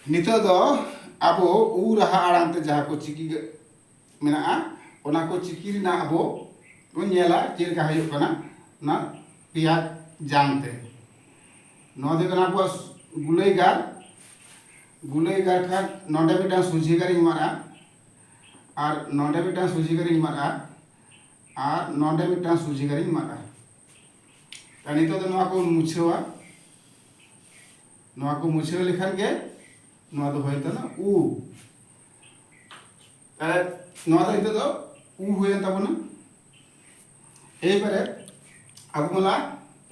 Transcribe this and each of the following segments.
नितो दो अबो उ रहा आड़ांग ते जहाँ को चिकी मेना ओना को चिकी रिना अबो बन नेला चेल का हयो कना ना पिया जानते नो दे कना बस गुलई गार खा नोडे बेटा सुजी करी मारा और नोडे बेटा सुजी करी मारा और नोडे बेटा सुजी करी मारा तानी तो नवा को मुछेवा नवा को मुछेवा लेखन के नवा तो होय ना उ नवा तो इतो तो उ होय तबना ए परे अब मला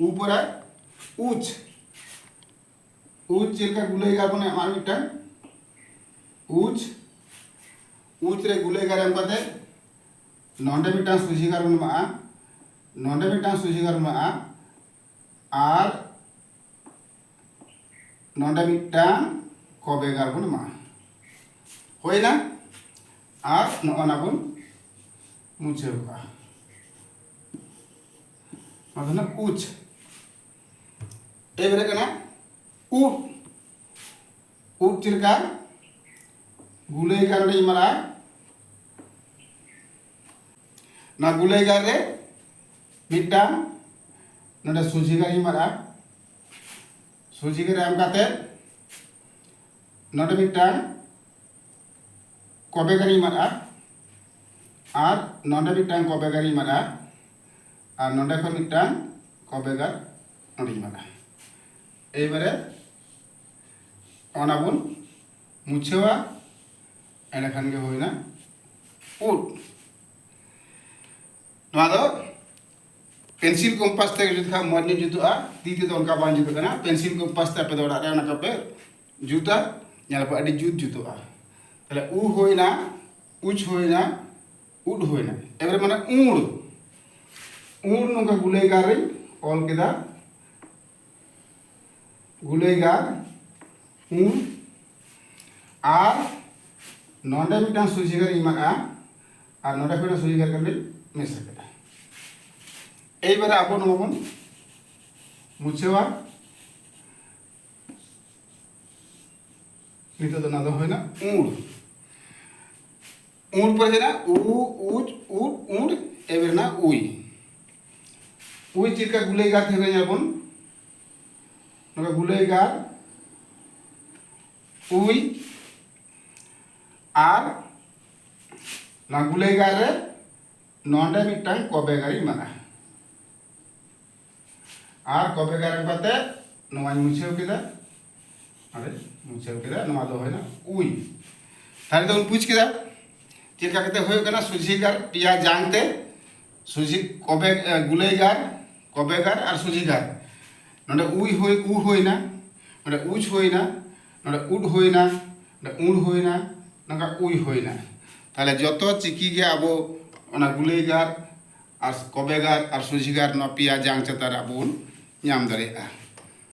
ऊपर उच उच चिलका गुलई गार बने आमार मिटन उच उच रे गुलई गार एम कते नोंडे मिटन सुजी गार बने मा नोंडे मिटन सुजी गार मा और नोंडे मिटन कबे गार बने मा होय ना और नोना बन मुछे का मतलब उच एवरे कना उट चिलका गुलई गार रे मारा ना गुलई गार रे मिट्टा नोडे सुजी गार मारा सुजी गार एम काते नोडे मिट्टा कबे गार मारा और नोडे मिट्टा कबे गार मारा और नोडे खन मिट्टा कबे गार नोडे मारा एबारे ओना बन मुछेवा एंडखान के होइना उट नवा दो पेंसिल कंपास ते जुता मर्नी जुतुआ तीती तो उनका बान जुतु कना पेंसिल कंपास ते पे दोड़ा रे ओना कपे जुता नेल पे अडी जुतुआ तले उ होइना उच होइना उड होइना एबारे माने उड़ नोका गुलई गार रे ऑल केदा गुलई गार उड़ और नोडे मिटन सुजी गार इमागा और नोडे फिर सुजी गार कर मेसा केदा एबारे आबो नबन मुछेवा नितो तो ना दो होइना उड़ पर है ना उ उच उड़ उड़ एबारे ना उई चिलका गुलई गार थे जाबन नोका गुलई गार उई और ना गुलई गार रे नोंडे मिटन कबे गारी मारा और कबे गार पाते नवा मुछेव केदा अरे मुछेव केदा नवा दो होय ना उई तारे तो पूछ केदा चिलका कते होय कना सुजी गार पिया जानते सुजी कबे गुलई गार कबे गार और सुजी गार नोडे उई होय उ होयना नोडे उच होयना नोडे उड होयना नोडे उड़ होयना नंगा उई होयना ताले जतो चिकी गे आबो ओना गुलई गार और कबे गार और सुजी गार न पिया जांग चतार आबो ᱧᱟᱢ ᱫᱟᱲᱮᱭᱟᱜᱼᱟ